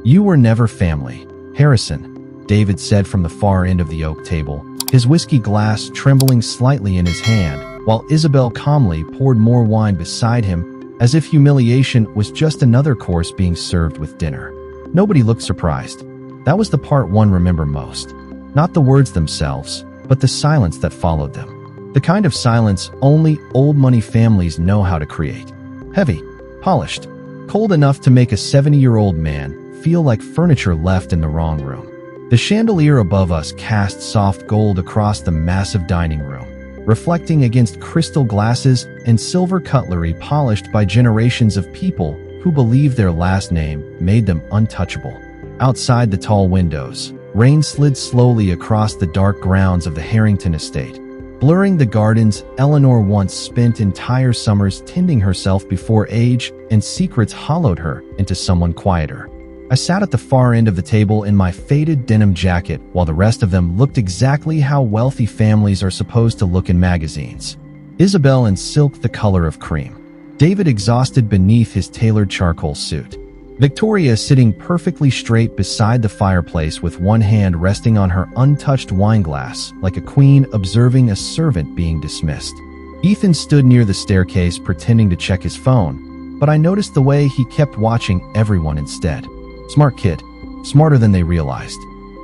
"You were never family, Harrison," David said from the far end of the oak table, his whiskey glass trembling slightly in his hand, while Isabel calmly poured more wine beside him, as if humiliation was just another course being served with dinner. Nobody looked surprised. That was the part one remember most. Not the words themselves, but the silence that followed them. The kind of silence only old-money families know how to create. Heavy, polished, cold enough to make a 70-year-old man feel like furniture left in the wrong room. The chandelier above us cast soft gold across the massive dining room, reflecting against crystal glasses and silver cutlery polished by generations of people who believed their last name made them untouchable. Outside the tall windows, rain slid slowly across the dark grounds of the Harrington estate, blurring the gardens Eleanor once spent entire summers tending herself before age and secrets hollowed her into someone quieter. I sat at the far end of the table in my faded denim jacket while the rest of them looked exactly how wealthy families are supposed to look in magazines. Isabel in silk the color of cream. David exhausted beneath his tailored charcoal suit. Victoria sitting perfectly straight beside the fireplace with one hand resting on her untouched wineglass like a queen observing a servant being dismissed. Ethan stood near the staircase pretending to check his phone, but I noticed the way he kept watching everyone instead. Smart kid. Smarter than they realized.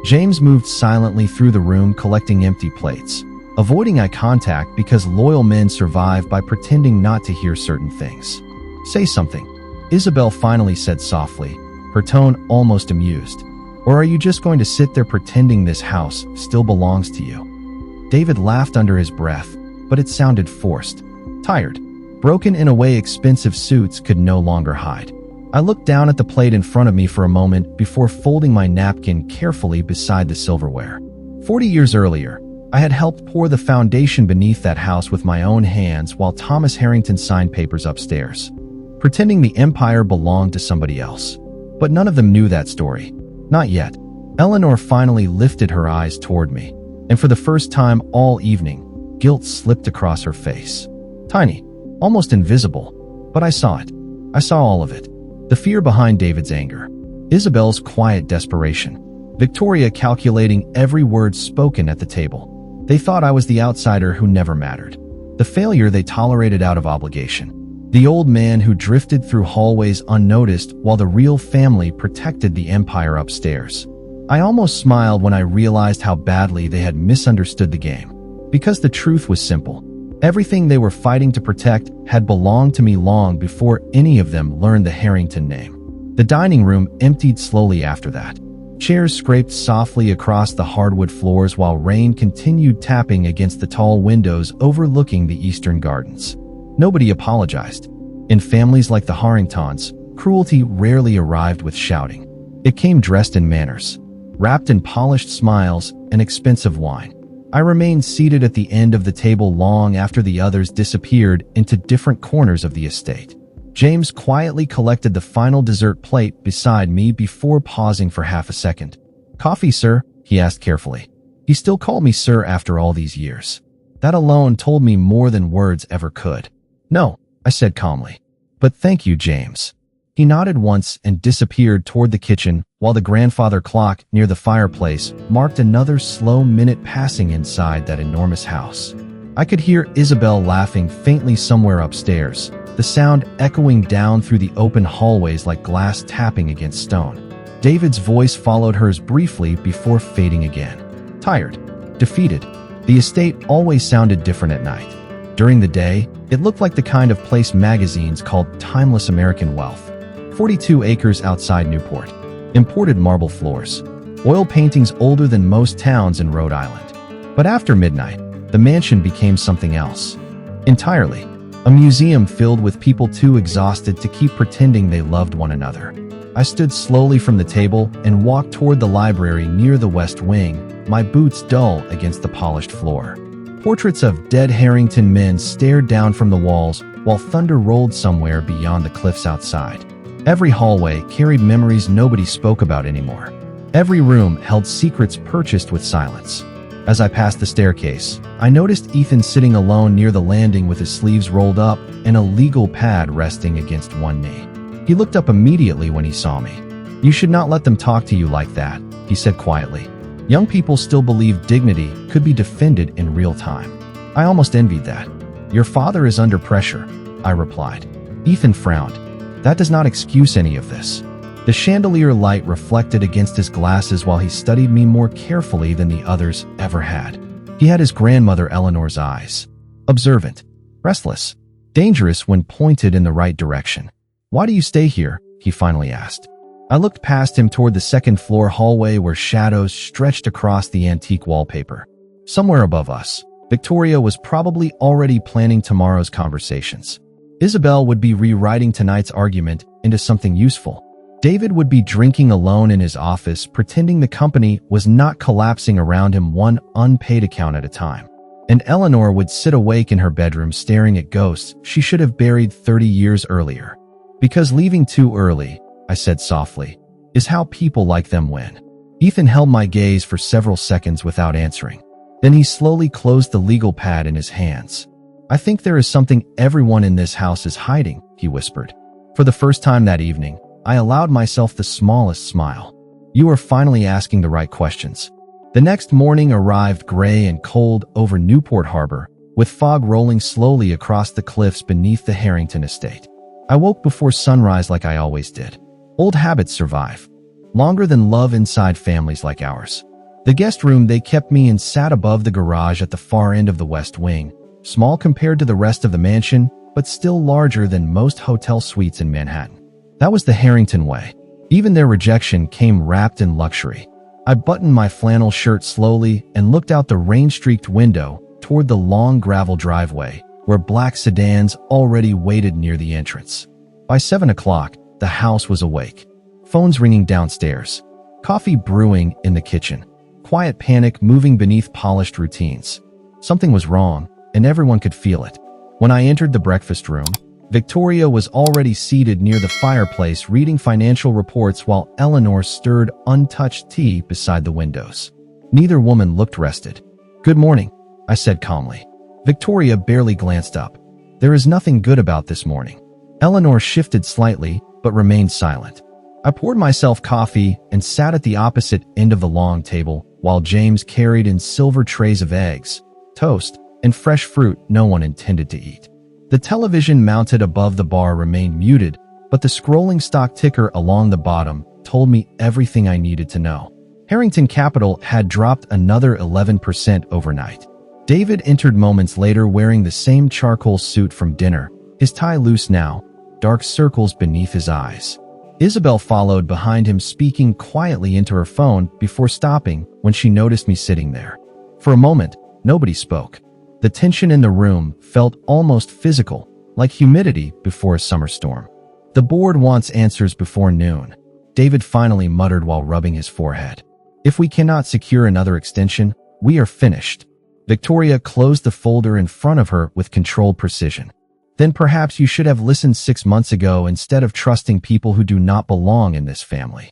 James moved silently through the room collecting empty plates, avoiding eye contact because loyal men survive by pretending not to hear certain things. "Say something," Isabel finally said softly, her tone almost amused. "Or are you just going to sit there pretending this house still belongs to you?" David laughed under his breath, but it sounded forced, tired, broken in a way expensive suits could no longer hide. I looked down at the plate in front of me for a moment before folding my napkin carefully beside the silverware. 40 years earlier, I had helped pour the foundation beneath that house with my own hands while Thomas Harrington signed papers upstairs, pretending the empire belonged to somebody else. But none of them knew that story. Not yet. Eleanor finally lifted her eyes toward me, and for the first time all evening, guilt slipped across her face. Tiny, almost invisible, but I saw it. I saw all of it. The fear behind David's anger, Isabel's quiet desperation, Victoria calculating every word spoken at the table. They thought I was the outsider who never mattered, the failure they tolerated out of obligation, the old man who drifted through hallways unnoticed while the real family protected the empire upstairs. I almost smiled when I realized how badly they had misunderstood the game, because the truth was simple. Everything they were fighting to protect had belonged to me long before any of them learned the Harrington name. The dining room emptied slowly after that. Chairs scraped softly across the hardwood floors while rain continued tapping against the tall windows overlooking the eastern gardens. Nobody apologized. In families like the Harringtons, cruelty rarely arrived with shouting. It came dressed in manners, wrapped in polished smiles and expensive wine. I remained seated at the end of the table long after the others disappeared into different corners of the estate. James quietly collected the final dessert plate beside me before pausing for half a second. "Coffee, sir?" he asked carefully. He still called me sir after all these years. That alone told me more than words ever could. "No," I said calmly. "But thank you, James." He nodded once and disappeared toward the kitchen, while the grandfather clock near the fireplace marked another slow minute passing inside that enormous house. I could hear Isabel laughing faintly somewhere upstairs, the sound echoing down through the open hallways like glass tapping against stone. David's voice followed hers briefly before fading again. Tired, defeated, the estate always sounded different at night. During the day, it looked like the kind of place magazines called Timeless American Wealth. 42 acres outside Newport. Imported marble floors. Oil paintings older than most towns in Rhode Island. But after midnight, the mansion became something else. Entirely. A museum filled with people too exhausted to keep pretending they loved one another. I stood slowly from the table and walked toward the library near the west wing, my boots dull against the polished floor. Portraits of dead Harrington men stared down from the walls while thunder rolled somewhere beyond the cliffs outside. Every hallway carried memories nobody spoke about anymore. Every room held secrets purchased with silence. As I passed the staircase, I noticed Ethan sitting alone near the landing with his sleeves rolled up and a legal pad resting against one knee. He looked up immediately when he saw me. You should not let them talk to you like that, he said quietly. Young people still believe dignity could be defended in real time. I almost envied that. Your father is under pressure, I replied. Ethan frowned. That does not excuse any of this. The chandelier light reflected against his glasses while he studied me more carefully than the others ever had. He had his grandmother Eleanor's eyes. Observant, restless, dangerous when pointed in the right direction. Why do you stay here? He finally asked. I looked past him toward the second-floor hallway where shadows stretched across the antique wallpaper. Somewhere above us, Victoria was probably already planning tomorrow's conversations. Isabel would be rewriting tonight's argument into something useful. David would be drinking alone in his office, pretending the company was not collapsing around him one unpaid account at a time. And Eleanor would sit awake in her bedroom staring at ghosts she should have buried 30 years earlier. Because leaving too early, I said softly, is how people like them win. Ethan held my gaze for several seconds without answering. Then he slowly closed the legal pad in his hands. I think there is something everyone in this house is hiding, he whispered. For the first time that evening, I allowed myself the smallest smile. You are finally asking the right questions. The next morning arrived gray and cold over Newport Harbor, with fog rolling slowly across the cliffs beneath the Harrington estate. I woke before sunrise like I always did. Old habits survive, longer than love inside families like ours. The guest room they kept me in sat above the garage at the far end of the west wing, small compared to the rest of the mansion, but still larger than most hotel suites in Manhattan. That was the Harrington way. Even their rejection came wrapped in luxury. I buttoned my flannel shirt slowly and looked out the rain-streaked window toward the long gravel driveway, where black sedans already waited near the entrance. By 7 o'clock, the house was awake. Phones ringing downstairs. Coffee brewing in the kitchen. Quiet panic moving beneath polished routines. Something was wrong, and everyone could feel it. When I entered the breakfast room, Victoria was already seated near the fireplace reading financial reports while Eleanor stirred untouched tea beside the windows. Neither woman looked rested. Good morning, I said calmly. Victoria barely glanced up. There is nothing good about this morning. Eleanor shifted slightly, but remained silent. I poured myself coffee and sat at the opposite end of the long table while James carried in silver trays of eggs, toast, and fresh fruit no one intended to eat. The television mounted above the bar remained muted, but the scrolling stock ticker along the bottom told me everything I needed to know. Harrington Capital had dropped another 11% overnight. David entered moments later wearing the same charcoal suit from dinner, his tie loose now, dark circles beneath his eyes. Isabel followed behind him, speaking quietly into her phone before stopping when she noticed me sitting there. For a moment, nobody spoke. The tension in the room felt almost physical, like humidity before a summer storm. The board wants answers before noon, David finally muttered while rubbing his forehead. If we cannot secure another extension, we are finished. Victoria closed the folder in front of her with controlled precision. Then perhaps you should have listened 6 months ago instead of trusting people who do not belong in this family.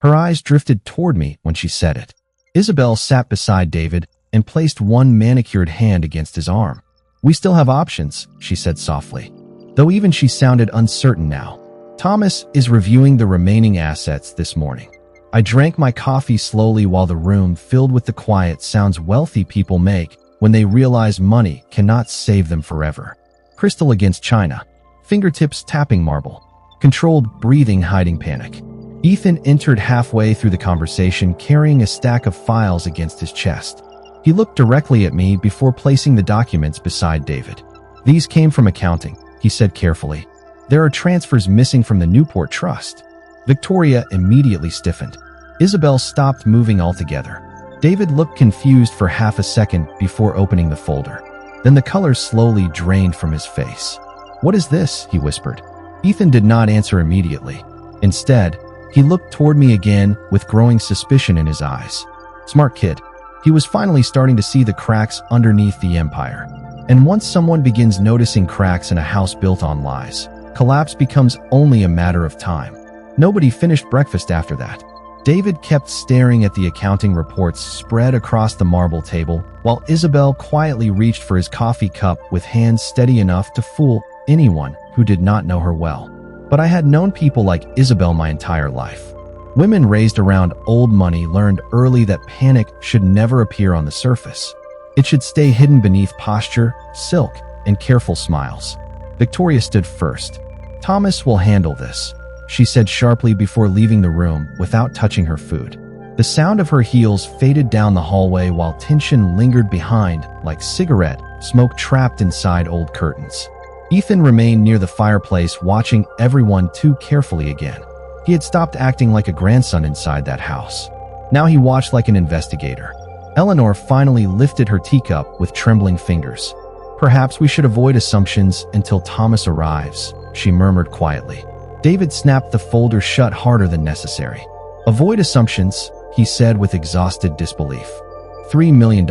Her eyes drifted toward me when she said it. Isabel sat beside David and placed one manicured hand against his arm. We still have options, she said softly, though even she sounded uncertain now. Thomas is reviewing the remaining assets this morning. I drank my coffee slowly while the room filled with the quiet sounds wealthy people make when they realize money cannot save them forever. Crystal against china, fingertips tapping marble, controlled breathing hiding panic. Ethan entered halfway through the conversation carrying a stack of files against his chest. He looked directly at me before placing the documents beside David. These came from accounting, he said carefully. There are transfers missing from the Newport Trust. Victoria immediately stiffened. Isabel stopped moving altogether. David looked confused for half a second before opening the folder. Then the color slowly drained from his face. What is this? He whispered. Ethan did not answer immediately. Instead, he looked toward me again with growing suspicion in his eyes. Smart kid. He was finally starting to see the cracks underneath the empire. And once someone begins noticing cracks in a house built on lies, collapse becomes only a matter of time. Nobody finished breakfast after that. David kept staring at the accounting reports spread across the marble table, while Isabel quietly reached for his coffee cup with hands steady enough to fool anyone who did not know her well. But I had known people like Isabel my entire life. Women raised around old money learned early that panic should never appear on the surface. It should stay hidden beneath posture, silk, and careful smiles. Victoria stood first. "Thomas will handle this," she said sharply before leaving the room without touching her food. The sound of her heels faded down the hallway while tension lingered behind, like cigarette smoke trapped inside old curtains. Ethan remained near the fireplace, watching everyone too carefully again. He had stopped acting like a grandson inside that house. Now he watched like an investigator. Eleanor finally lifted her teacup with trembling fingers. "Perhaps we should avoid assumptions until Thomas arrives," she murmured quietly. David snapped the folder shut harder than necessary. "Avoid assumptions," he said with exhausted disbelief. $3 million.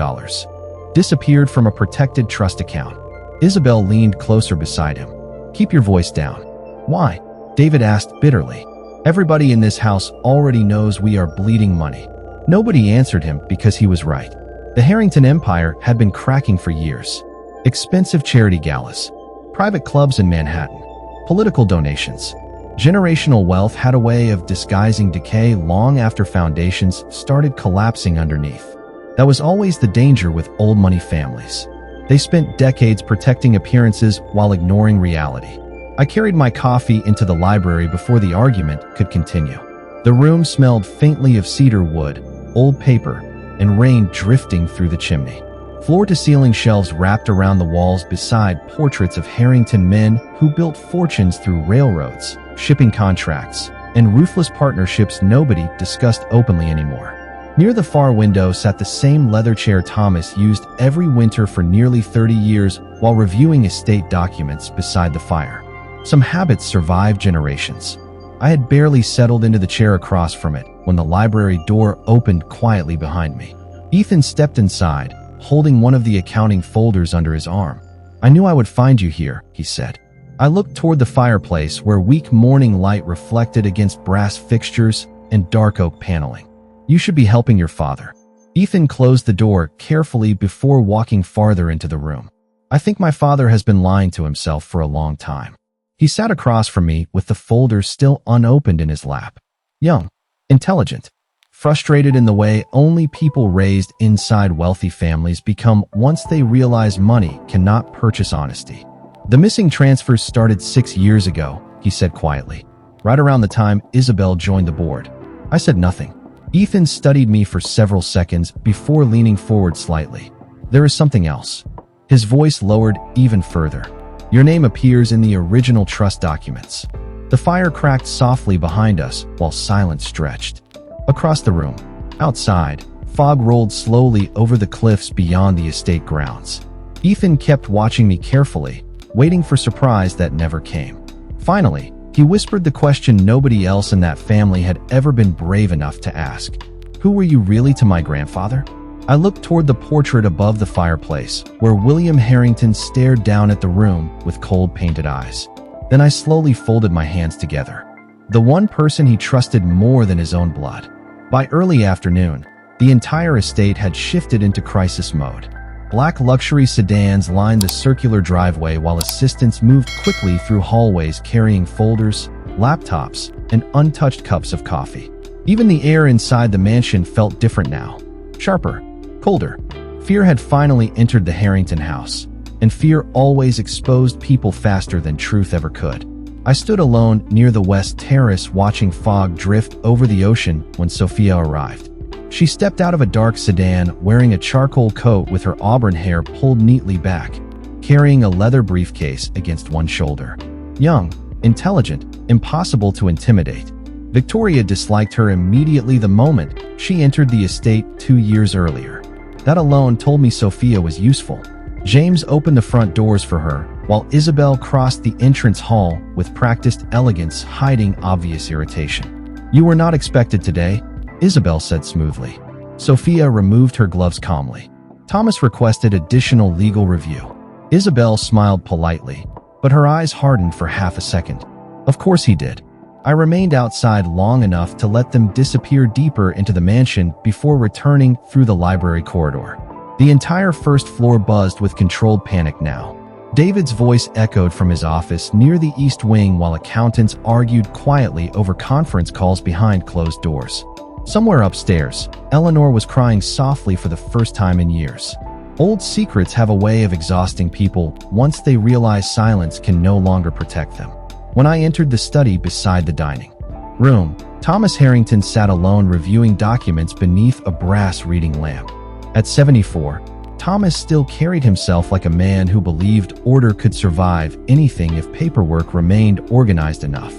Disappeared from a protected trust account. Isabel leaned closer beside him. "Keep your voice down." "Why?" David asked bitterly. "Everybody in this house already knows we are bleeding money." Nobody answered him because he was right. The Harrington Empire had been cracking for years. Expensive charity galas, private clubs in Manhattan, political donations. Generational wealth had a way of disguising decay long after foundations started collapsing underneath. That was always the danger with old money families. They spent decades protecting appearances while ignoring reality. I carried my coffee into the library before the argument could continue. The room smelled faintly of cedar wood, old paper, and rain drifting through the chimney. Floor-to-ceiling shelves wrapped around the walls beside portraits of Harrington men who built fortunes through railroads, shipping contracts, and ruthless partnerships nobody discussed openly anymore. Near the far window sat the same leather chair Thomas used every winter for nearly 30 years while reviewing estate documents beside the fire. Some habits survived generations. I had barely settled into the chair across from it when the library door opened quietly behind me. Ethan stepped inside, holding one of the accounting folders under his arm. "I knew I would find you here," he said. I looked toward the fireplace where weak morning light reflected against brass fixtures and dark oak paneling. "You should be helping your father." Ethan closed the door carefully before walking farther into the room. "I think my father has been lying to himself for a long time." He sat across from me with the folder still unopened in his lap. Young, intelligent, frustrated in the way only people raised inside wealthy families become once they realize money cannot purchase honesty. "The missing transfers started 6 years ago," he said quietly, right around the time Isabel joined the board. I said nothing. Ethan studied me for several seconds before leaning forward slightly. "There is something else." His voice lowered even further. "Your name appears in the original trust documents." The fire cracked softly behind us while silence stretched. Across the room, outside, fog rolled slowly over the cliffs beyond the estate grounds. Ethan kept watching me carefully, waiting for surprise that never came. Finally, he whispered the question nobody else in that family had ever been brave enough to ask. "Who were you really to my grandfather?" I looked toward the portrait above the fireplace, where William Harrington stared down at the room with cold painted eyes. Then I slowly folded my hands together. The one person he trusted more than his own blood. By early afternoon, the entire estate had shifted into crisis mode. Black luxury sedans lined the circular driveway while assistants moved quickly through hallways carrying folders, laptops, and untouched cups of coffee. Even the air inside the mansion felt different now. Sharper, colder. Fear had finally entered the Harrington house, and fear always exposed people faster than truth ever could. I stood alone near the west terrace watching fog drift over the ocean when Sophia arrived. She stepped out of a dark sedan wearing a charcoal coat with her auburn hair pulled neatly back, carrying a leather briefcase against one shoulder. Young, intelligent, impossible to intimidate. Victoria disliked her immediately the moment she entered the estate 2 years earlier. That alone told me Sophia was useful. James opened the front doors for her, while Isabel crossed the entrance hall with practiced elegance hiding obvious irritation. "You were not expected today," Isabel said smoothly. Sophia removed her gloves calmly. "Thomas requested additional legal review." Isabel smiled politely, but her eyes hardened for half a second. "Of course he did." I remained outside long enough to let them disappear deeper into the mansion before returning through the library corridor. The entire first floor buzzed with controlled panic now. David's voice echoed from his office near the East Wing while accountants argued quietly over conference calls behind closed doors. Somewhere upstairs, Eleanor was crying softly for the first time in years. Old secrets have a way of exhausting people once they realize silence can no longer protect them. When I entered the study beside the dining room, Thomas Harrington sat alone reviewing documents beneath a brass reading lamp. At 74, Thomas still carried himself like a man who believed order could survive anything if paperwork remained organized enough.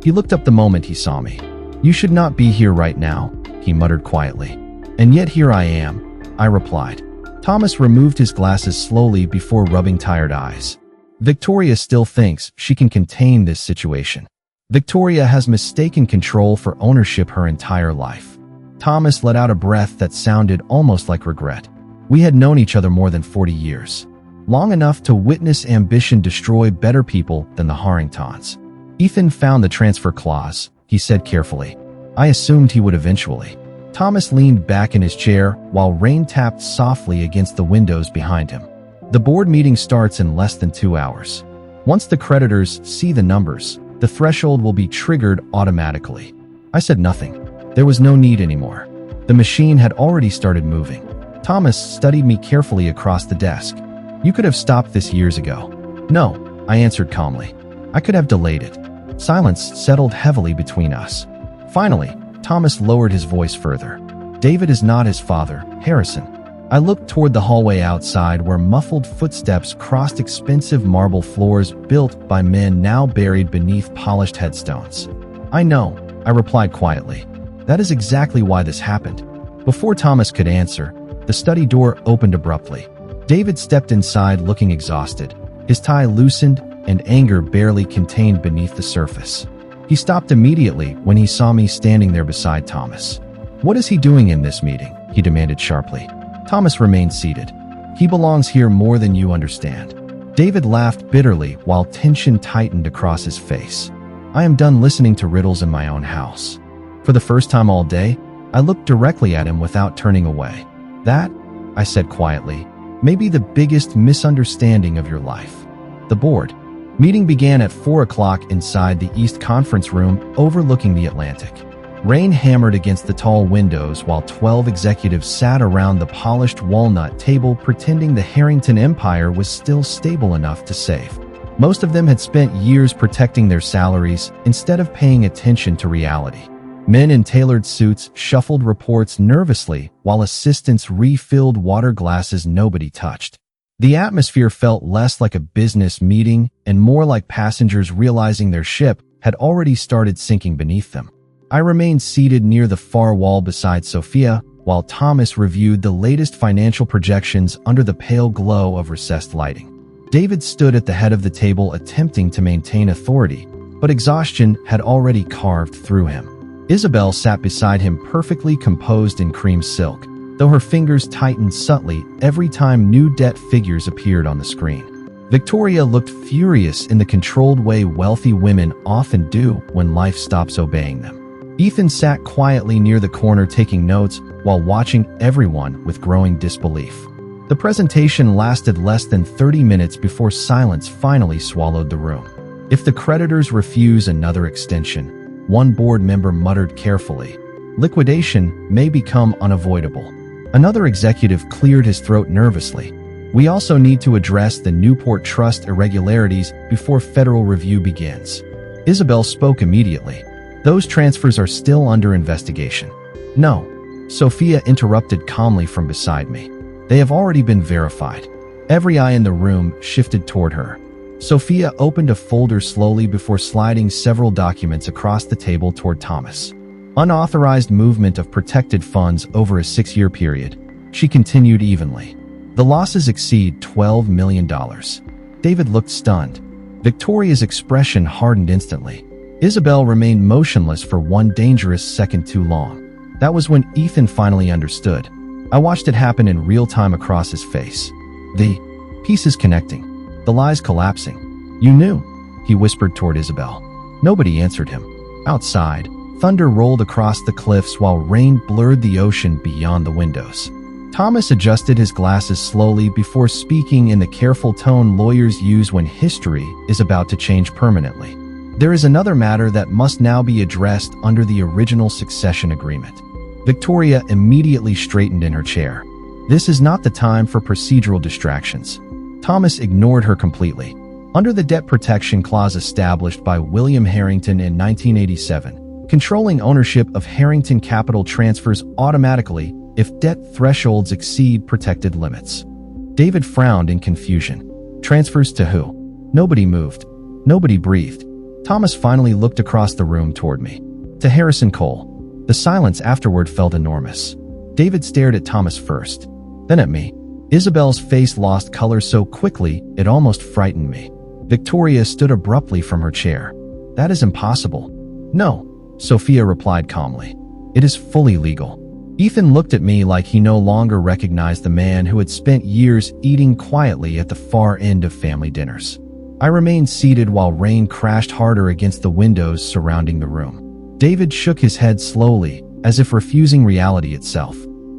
He looked up the moment he saw me. "You should not be here right now," he muttered quietly. "And yet here I am," I replied. Thomas removed his glasses slowly before rubbing tired eyes. "Victoria still thinks she can contain this situation. Victoria has mistaken control for ownership her entire life." Thomas let out a breath that sounded almost like regret. We had known each other more than 40 years. Long enough to witness ambition destroy better people than the Harringtons. "Ethan found the transfer clause," he said carefully. "I assumed he would eventually." Thomas leaned back in his chair while rain tapped softly against the windows behind him. "The board meeting starts in less than 2 hours. Once the creditors see the numbers, the threshold will be triggered automatically." I said nothing. There was no need anymore. The machine had already started moving. Thomas studied me carefully across the desk. "You could have stopped this years ago." "No," I answered calmly. "I could have delayed it." Silence settled heavily between us. Finally, Thomas lowered his voice further. "David is not his father, Harrison." I looked toward the hallway outside where muffled footsteps crossed expensive marble floors built by men now buried beneath polished headstones. "I know," I replied quietly. "That is exactly why this happened." Before Thomas could answer, the study door opened abruptly. David stepped inside looking exhausted. His tie loosened and anger barely contained beneath the surface. He stopped immediately when he saw me standing there beside Thomas. "What is he doing in this meeting?" he demanded sharply. Thomas remained seated. "He belongs here more than you understand." David laughed bitterly while tension tightened across his face. "I am done listening to riddles in my own house." For the first time all day, I looked directly at him without turning away. "That," I said quietly, "may be the biggest misunderstanding of your life." The board meeting began at 4 o'clock inside the East Conference Room overlooking the Atlantic. Rain hammered against the tall windows while 12 executives sat around the polished walnut table pretending the Harrington Empire was still stable enough to save. Most of them had spent years protecting their salaries instead of paying attention to reality. Men in tailored suits shuffled reports nervously while assistants refilled water glasses nobody touched. The atmosphere felt less like a business meeting and more like passengers realizing their ship had already started sinking beneath them. I remained seated near the far wall beside Sophia while Thomas reviewed the latest financial projections under the pale glow of recessed lighting. David stood at the head of the table attempting to maintain authority, but exhaustion had already carved through him. Isabel sat beside him perfectly composed in cream silk, though her fingers tightened subtly every time new debt figures appeared on the screen. Victoria looked furious in the controlled way wealthy women often do when life stops obeying them. Ethan sat quietly near the corner taking notes while watching everyone with growing disbelief. The presentation lasted less than 30 minutes before silence finally swallowed the room. "If the creditors refuse another extension," one board member muttered carefully, "liquidation may become unavoidable." Another executive cleared his throat nervously. "We also need to address the Newport Trust irregularities before federal review begins." Isabel spoke immediately. "Those transfers are still under investigation." "No," Sophia interrupted calmly from beside me. "They have already been verified." Every eye in the room shifted toward her. Sophia opened a folder slowly before sliding several documents across the table toward Thomas. "Unauthorized movement of protected funds over a 6-year period," she continued evenly. "The losses exceed $12 million. David looked stunned. Victoria's expression hardened instantly. Isabel remained motionless for one dangerous second too long. That was when Ethan finally understood. I watched it happen in real time across his face. The pieces connecting. The lies collapsing. "You knew," he whispered toward Isabel. Nobody answered him. Outside, thunder rolled across the cliffs while rain blurred the ocean beyond the windows. Thomas adjusted his glasses slowly before speaking in the careful tone lawyers use when history is about to change permanently. There is another matter that must now be addressed under the original succession agreement. Victoria immediately straightened in her chair. This is not the time for procedural distractions. Thomas ignored her completely. Under the debt protection clause established by William Harrington in 1987, controlling ownership of Harrington Capital transfers automatically if debt thresholds exceed protected limits. David frowned in confusion. Transfers to who? Nobody moved. Nobody breathed. Thomas finally looked across the room toward me. To Harrison Cole. The silence afterward felt enormous. David stared at Thomas first, then at me. Isabel's face lost color so quickly it almost frightened me. Victoria stood abruptly from her chair. That is impossible. No, Sophia replied calmly. It is fully legal. Ethan looked at me like he no longer recognized the man who had spent years eating quietly at the far end of family dinners. I remained seated while rain crashed harder against the windows surrounding the room. David shook his head slowly, as if refusing reality itself.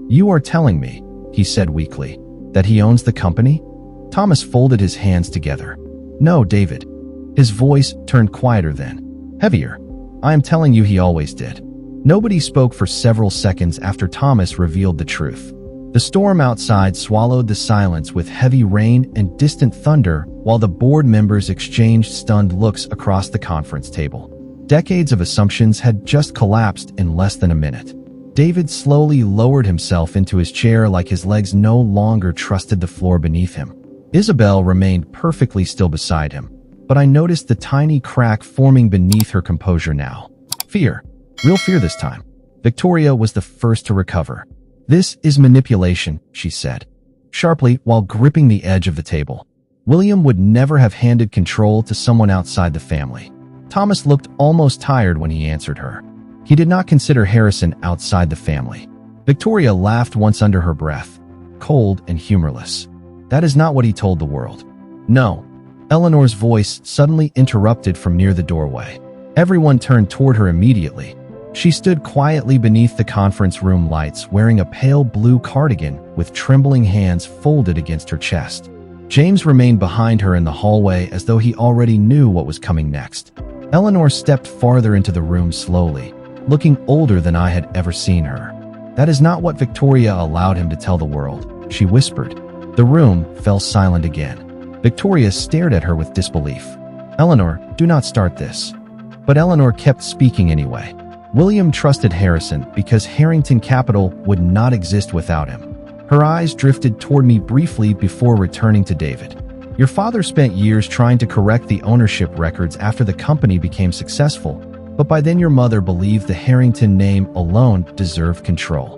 You are telling me, he said weakly, that he owns the company? Thomas folded his hands together. No, David. His voice turned quieter then, heavier. I am telling you he always did. Nobody spoke for several seconds after Thomas revealed the truth. The storm outside swallowed the silence with heavy rain and distant thunder while the board members exchanged stunned looks across the conference table. Decades of assumptions had just collapsed in less than a minute. David slowly lowered himself into his chair like his legs no longer trusted the floor beneath him. Isabel remained perfectly still beside him, but I noticed the tiny crack forming beneath her composure now. Fear. Real fear this time. Victoria was the first to recover. This is manipulation, she said, sharply while gripping the edge of the table. William would never have handed control to someone outside the family. Thomas looked almost tired when he answered her. He did not consider Harrison outside the family. Victoria laughed once under her breath, cold and humorless. That is not what he told the world. No. Eleanor's voice suddenly interrupted from near the doorway. Everyone turned toward her immediately. She stood quietly beneath the conference room lights wearing a pale blue cardigan with trembling hands folded against her chest. James remained behind her in the hallway as though he already knew what was coming next. Eleanor stepped farther into the room slowly, looking older than I had ever seen her. That is not what Victoria allowed him to tell the world, she whispered. The room fell silent again. Victoria stared at her with disbelief. Eleanor, do not start this. But Eleanor kept speaking anyway. William trusted Harrison because Harrington Capital would not exist without him. Her eyes drifted toward me briefly before returning to David. Your father spent years trying to correct the ownership records after the company became successful, but by then your mother believed the Harrington name alone deserved control.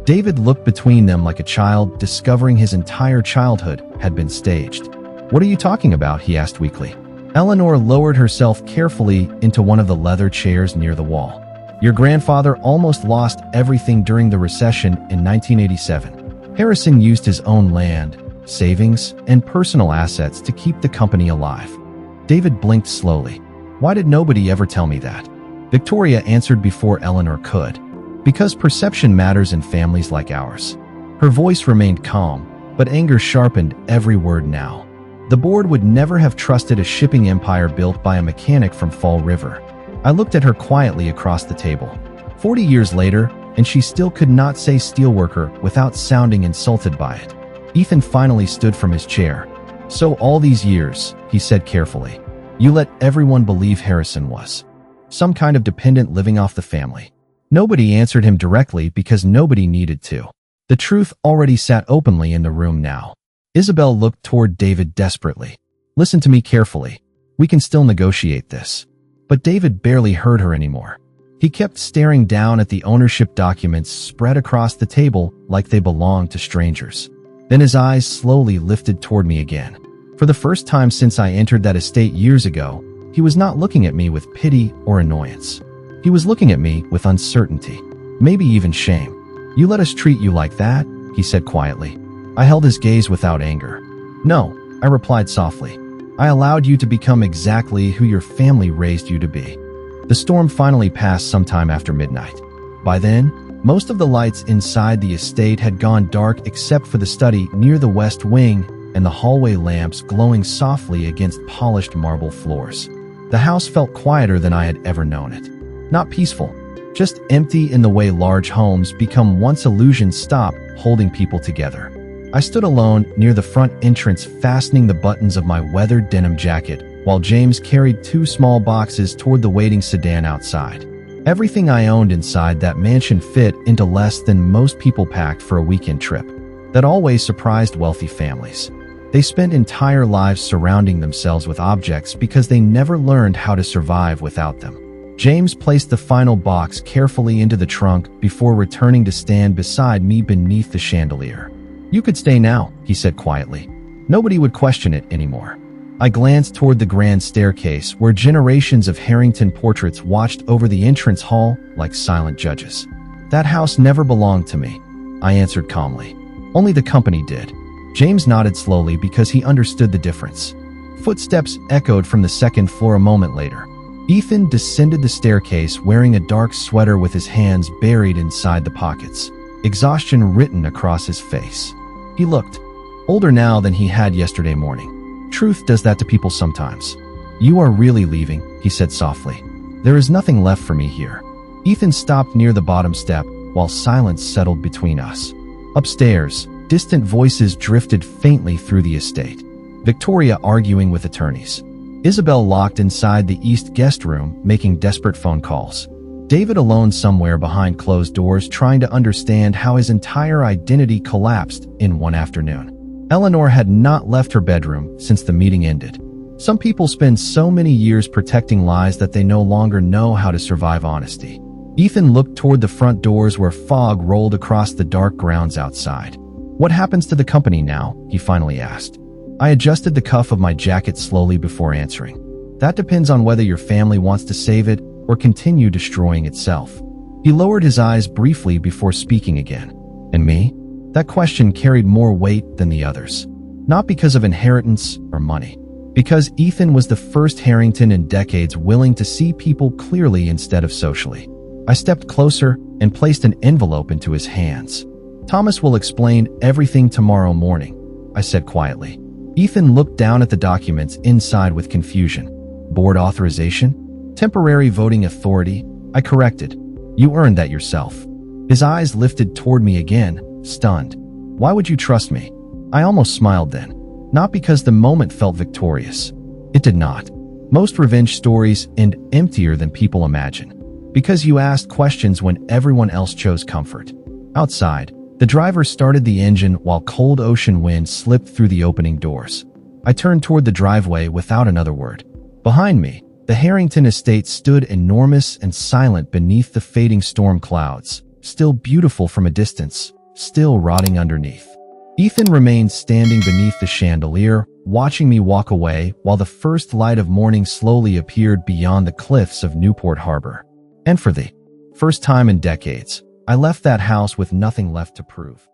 David looked between them like a child discovering his entire childhood had been staged. What are you talking about? He asked weakly. Eleanor lowered herself carefully into one of the leather chairs near the wall. Your grandfather almost lost everything during the recession in 1987. Harrison used his own land, savings, and personal assets to keep the company alive. David blinked slowly. Why did nobody ever tell me that? Victoria answered before Eleanor could. Because perception matters in families like ours. Her voice remained calm, but anger sharpened every word now. The board would never have trusted a shipping empire built by a mechanic from Fall River. I looked at her quietly across the table. 40 years later, and she still could not say steelworker without sounding insulted by it. Ethan finally stood from his chair. So all these years, he said carefully, you let everyone believe Harrison was some kind of dependent living off the family. Nobody answered him directly because nobody needed to. The truth already sat openly in the room now. Isabel looked toward David desperately. Listen to me carefully. We can still negotiate this. But David barely heard her anymore. He kept staring down at the ownership documents spread across the table like they belonged to strangers. Then his eyes slowly lifted toward me again. For the first time since I entered that estate years ago, he was not looking at me with pity or annoyance. He was looking at me with uncertainty, maybe even shame. You let us treat you like that? He said quietly. I held his gaze without anger. No, I replied softly. I allowed you to become exactly who your family raised you to be. The storm finally passed sometime after midnight. By then, Most of the lights inside the estate had gone dark except for the study near the west wing and the hallway lamps glowing softly against polished marble floors. The house felt quieter than I had ever known it. Not peaceful, just empty in the way large homes become once illusions stop holding people together. I stood alone near the front entrance, fastening the buttons of my weathered denim jacket, while James carried 2 small boxes toward the waiting sedan outside. Everything I owned inside that mansion fit into less than most people packed for a weekend trip. That always surprised wealthy families. They spent entire lives surrounding themselves with objects because they never learned how to survive without them. James placed the final box carefully into the trunk before returning to stand beside me beneath the chandelier. "You could stay now," he said quietly. "Nobody would question it anymore." I glanced toward the grand staircase where generations of Harrington portraits watched over the entrance hall like silent judges. "That house never belonged to me," I answered calmly. "Only the company did." James nodded slowly because he understood the difference. Footsteps echoed from the second floor a moment later. Ethan descended the staircase wearing a dark sweater with his hands buried inside the pockets, exhaustion written across his face. He looked older now than he had yesterday morning. Truth does that to people sometimes. "You are really leaving," he said softly. "There is nothing left for me here." Ethan stopped near the bottom step while silence settled between us. Upstairs, distant voices drifted faintly through the estate. Victoria arguing with attorneys. Isabel locked inside the east guest room, making desperate phone calls. David alone somewhere behind closed doors trying to understand how his entire identity collapsed in one afternoon. Eleanor had not left her bedroom since the meeting ended. Some people spend so many years protecting lies that they no longer know how to survive honesty. Ethan looked toward the front doors where fog rolled across the dark grounds outside. "What happens to the company now?" he finally asked. I adjusted the cuff of my jacket slowly before answering. "That depends on whether your family wants to save it or continue destroying itself." He lowered his eyes briefly before speaking again. "And me?" That question carried more weight than the others. Not because of inheritance or money. Because Ethan was the first Harrington in decades willing to see people clearly instead of socially. I stepped closer and placed an envelope into his hands. "Thomas will explain everything tomorrow morning," I said quietly. Ethan looked down at the documents inside with confusion. "Board authorization? Temporary voting authority?" I corrected. "You earned that yourself." His eyes lifted toward me again, stunned. "Why would you trust me?" I almost smiled then. Not because the moment felt victorious. It did not. Most revenge stories end emptier than people imagine. Because you asked questions when everyone else chose comfort. Outside, the driver started the engine while cold ocean wind slipped through the opening doors. I turned toward the driveway without another word. Behind me, the Harrington estate stood enormous and silent beneath the fading storm clouds, still beautiful from a distance, still rotting underneath. Ethan remained standing beneath the chandelier, watching me walk away while the first light of morning slowly appeared beyond the cliffs of Newport Harbor. And for the first time in decades, I left that house with nothing left to prove.